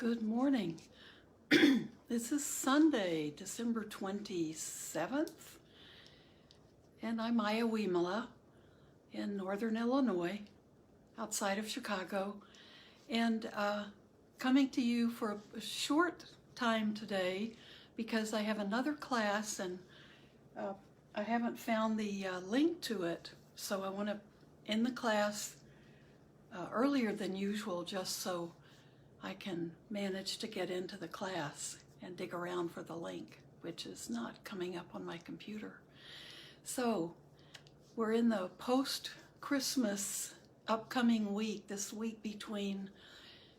Good morning. This is Sunday, December 27th, and I'm Ayya Vimala in Northern Illinois, outside of Chicago, and coming to you for a short time today because I have another class and I haven't found the link to it, so I want to end the class earlier than usual just so I can manage to get into the class and dig around for the link, which is not coming up on my computer. So we're in the post-Christmas upcoming week. This week between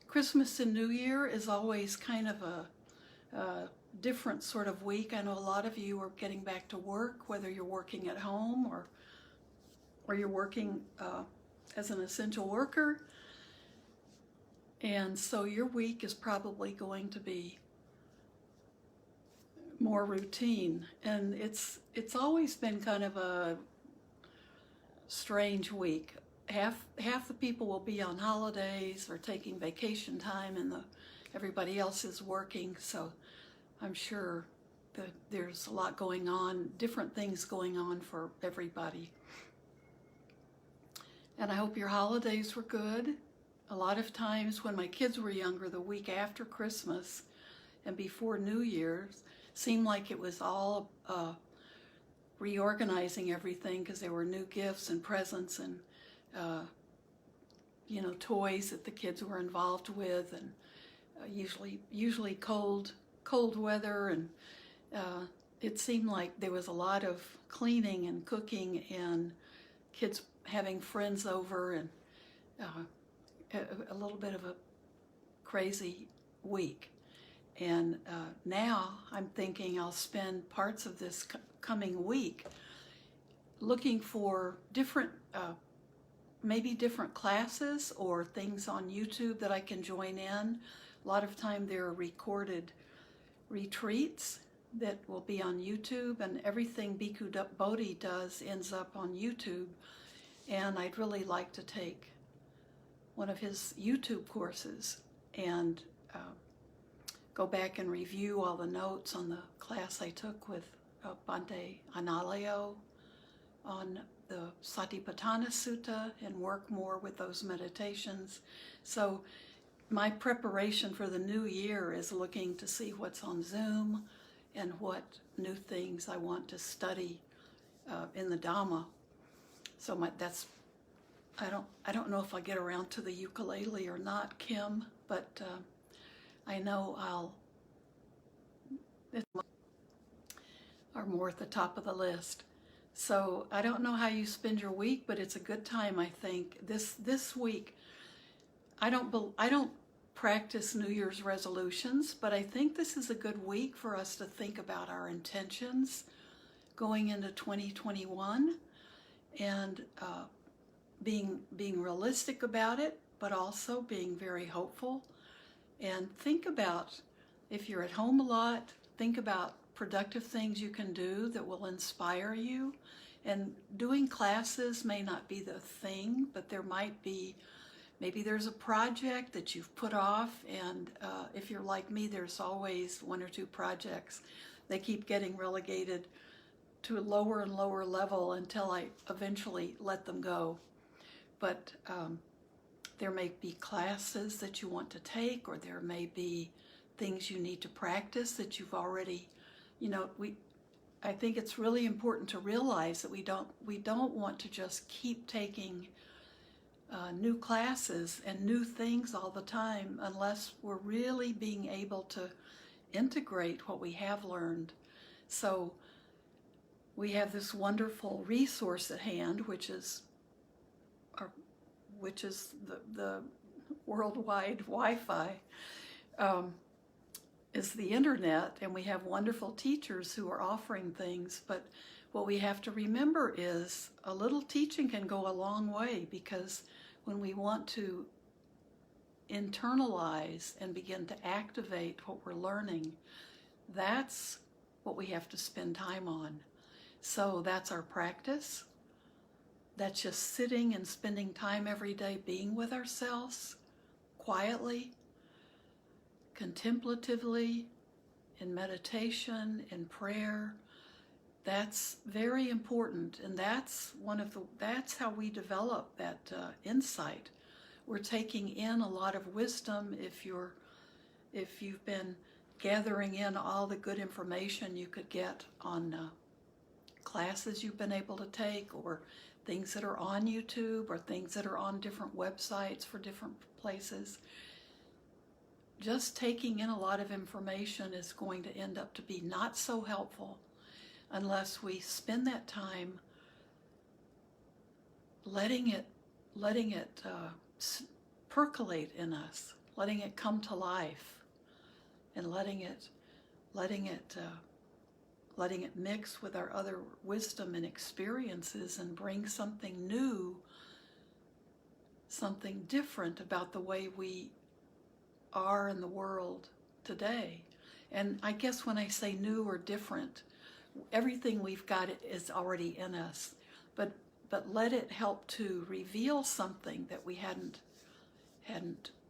Christmas and New Year is always kind of a different sort of week. I know a lot of you are getting back to work, whether you're working at home or you're working as an essential worker. And so your week is probably going to be more routine. And it's always been kind of a strange week. Half the people will be on holidays or taking vacation time, and everybody else is working. So I'm sure that there's a lot going on, different things going on for everybody. And I hope your holidays were good. A lot of times when my kids were younger, the week after Christmas and before New Year's seemed like it was all reorganizing everything because there were new gifts and presents and toys that the kids were involved with, and usually cold weather, and it seemed like there was a lot of cleaning and cooking and kids having friends over, and a little bit of a crazy week. And now I'm thinking I'll spend parts of this coming week looking for different, maybe different classes or things on YouTube that I can join in. A lot of time there are recorded retreats that will be on YouTube, and everything Bhikkhu Bodhi does ends up on YouTube. And I'd really like to take one of his YouTube courses and go back and review all the notes on the class I took with Bhante Analayo on the Satipatthana Sutta and work more with those meditations. So my preparation for the new year is looking to see what's on Zoom and what new things I want to study in the Dhamma. So I don't know if I'll get around to the ukulele or not, Kim, but I know are more at the top of the list. So I don't know how you spend your week, but it's a good time, I think. This week, I don't practice New Year's resolutions, but I think this is a good week for us to think about our intentions going into 2021 and being realistic about it, but also being very hopeful. And think about, if you're at home a lot, think about productive things you can do that will inspire you. And doing classes may not be the thing, but there might be, maybe there's a project that you've put off, and if you're like me, there's always one or two projects. They keep getting relegated to a lower and lower level until I eventually let them go. But there may be classes that you want to take, or there may be things you need to practice that you've already, I think it's really important to realize that we don't want to just keep taking new classes and new things all the time unless we're really being able to integrate what we have learned. So we have this wonderful resource at hand, which is the worldwide Wi-Fi, is the internet, and we have wonderful teachers who are offering things. But what we have to remember is a little teaching can go a long way, because when we want to internalize and begin to activate what we're learning, that's what we have to spend time on. So that's our practice. That's just sitting and spending time every day being with ourselves quietly, contemplatively, in meditation, in prayer. That's very important, and that's how we develop that insight. We're taking in a lot of wisdom. If you've been gathering in all the good information you could get on classes you've been able to take, or things that are on YouTube, or things that are on different websites for different places, just taking in a lot of information is going to end up to be not so helpful unless we spend that time letting it percolate in us, letting it come to life, and letting it mix with our other wisdom and experiences and bring something new, something different about the way we are in the world today. And I guess when I say new or different, everything we've got is already in us, but let it help to reveal something that we hadn't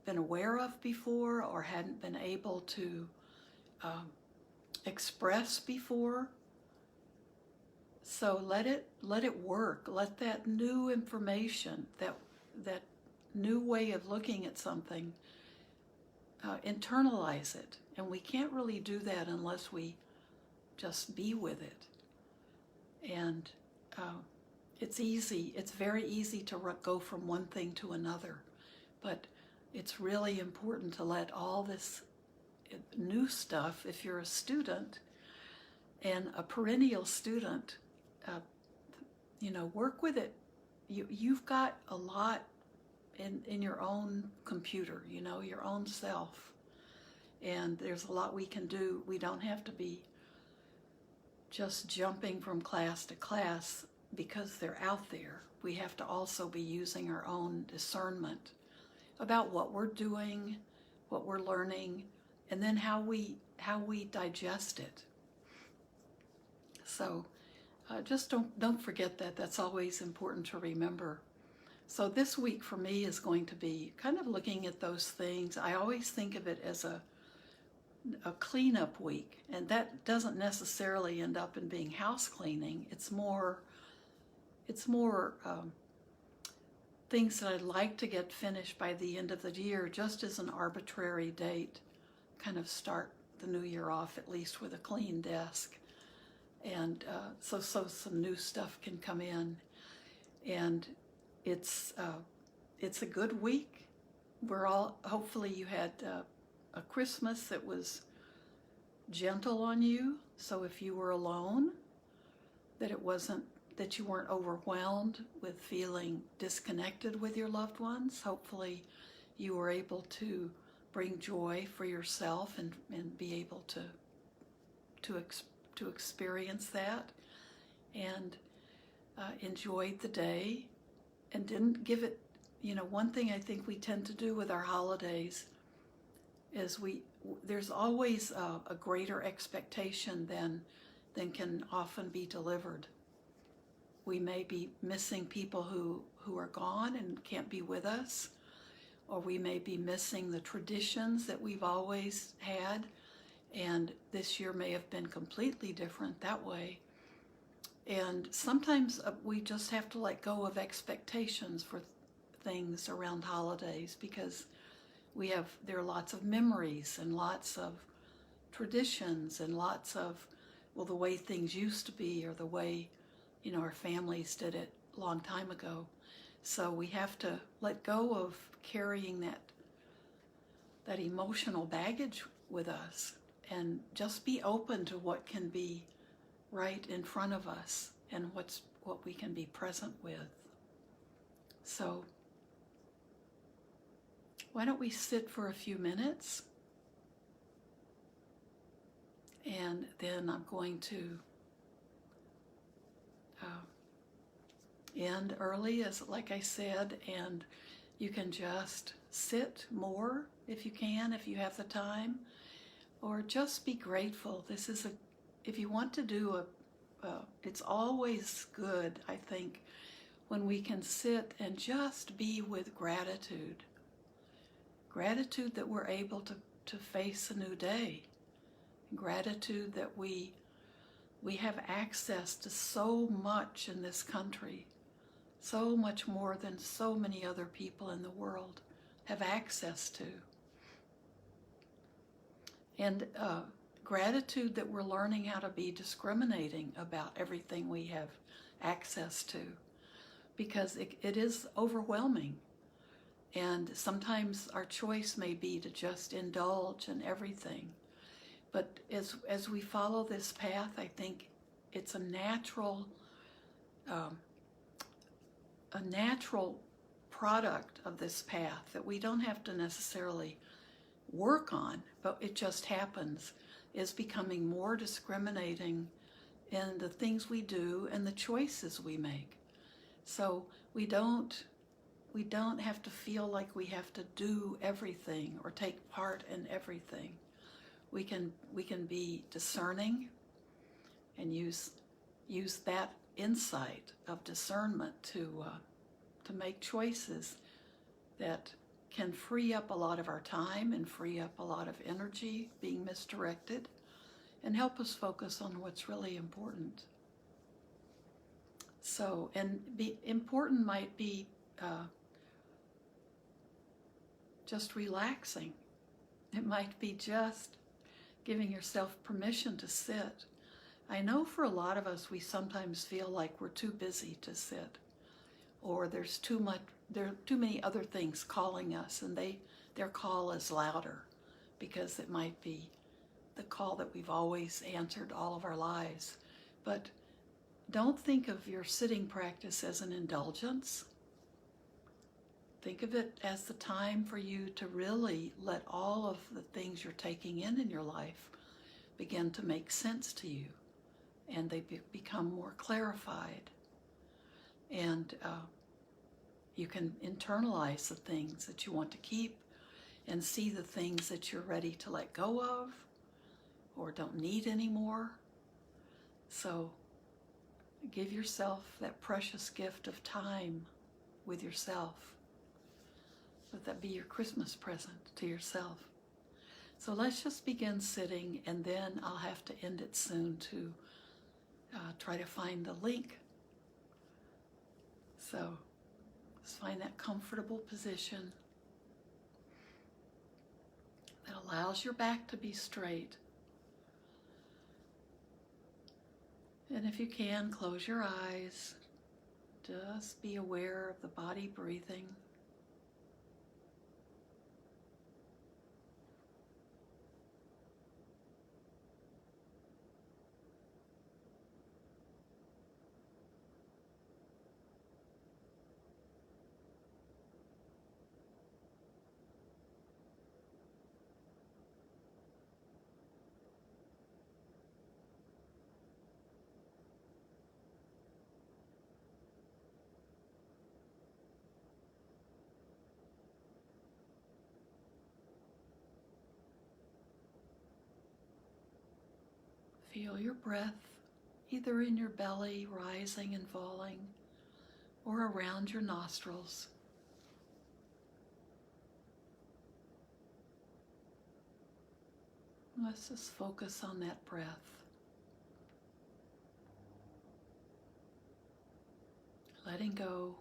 been aware of before, or hadn't been able to express before. So let it work. Let that new information, that new way of looking at something, internalize it. And we can't really do that unless we just be with it. And it's very easy to go from one thing to another, but it's really important to let all this new stuff, if you're a student and a perennial student, work with it. You've got a lot in your own computer, your own self, and there's a lot we can do. We don't have to be just jumping from class to class because they're out there. We have to also be using our own discernment about what we're doing, what we're learning, and then how we digest it. So just don't forget that. That's always important to remember. So this week for me is going to be kind of looking at those things. I always think of it as a cleanup week, and that doesn't necessarily end up in being house cleaning. It's more things that I'd like to get finished by the end of the year, just as an arbitrary date. Kind of start the new year off at least with a clean desk, and so some new stuff can come in, and it's a good week. Hopefully you had a Christmas that was gentle on you. So if you were alone, that you weren't overwhelmed with feeling disconnected with your loved ones. Hopefully you were able to bring joy for yourself and be able to experience that, and enjoyed the day, and didn't give it. One thing I think we tend to do with our holidays is there's always a greater expectation than can often be delivered. We may be missing people who are gone and can't be with us, or we may be missing the traditions that we've always had, and this year may have been completely different that way. And sometimes we just have to let go of expectations for things around holidays, because there are lots of memories and lots of traditions and lots of, the way things used to be, or the way, our families did it a long time ago. So we have to let go of carrying that emotional baggage with us, and just be open to what can be right in front of us, and what we can be present with. So why don't we sit for a few minutes, and then I'm going to end early, like I said, and you can just sit more if you have the time, or just be grateful. If you want to do it's always good, I think, when we can sit and just be with gratitude. Gratitude that we're able to face a new day. Gratitude that we have access to so much in this country, so much more than so many other people in the world have access to. And gratitude that we're learning how to be discriminating about everything we have access to, because it is overwhelming. And sometimes our choice may be to just indulge in everything. But as we follow this path, I think it's a natural product of this path that we don't have to necessarily work on, but it just happens, is becoming more discriminating in the things we do and the choices we make. So we don't have to feel like we have to do everything or take part in everything. We can be discerning and use that insight of discernment to make choices that can free up a lot of our time and free up a lot of energy being misdirected and help us focus on what's really important. So, and important might be just relaxing. It might be just giving yourself permission to sit. I know for a lot of us, we sometimes feel like we're too busy to sit, or there are too many other things calling us, and their call is louder because it might be the call that we've always answered all of our lives. But don't think of your sitting practice as an indulgence. Think of it as the time for you to really let all of the things you're taking in your life begin to make sense to you, and they become more clarified. And you can internalize the things that you want to keep and see the things that you're ready to let go of or don't need anymore. So give yourself that precious gift of time with yourself. Let that be your Christmas present to yourself. So let's just begin sitting, and then I'll have to end it soon to try to find the link. So just find that comfortable position that allows your back to be straight. And if you can, close your eyes. Just be aware of the body breathing. Feel your breath either in your belly, rising and falling, or around your nostrils. Let's just focus on that breath. Letting go.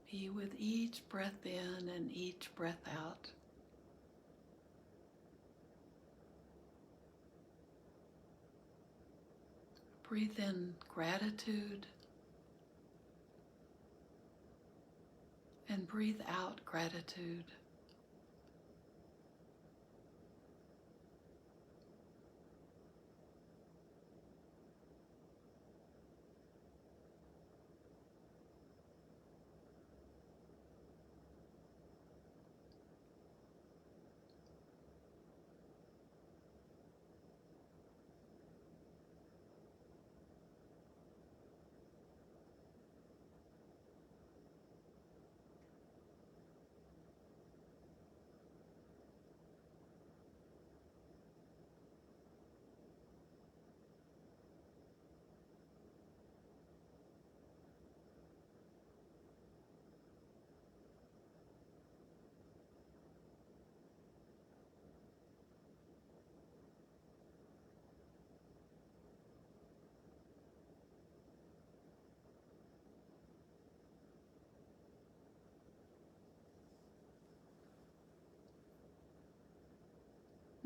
Be with each breath in and each breath out. Breathe in gratitude and breathe out gratitude.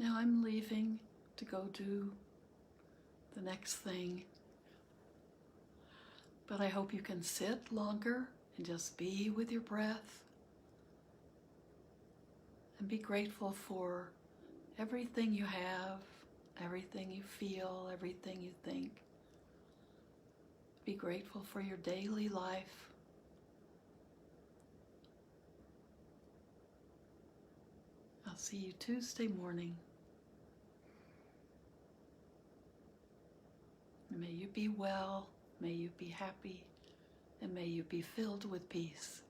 Now I'm leaving to go do the next thing, but I hope you can sit longer and just be with your breath and be grateful for everything you have, everything you feel, everything you think. Be grateful for your daily life. I'll see you Tuesday morning. May you be well, may you be happy, and may you be filled with peace.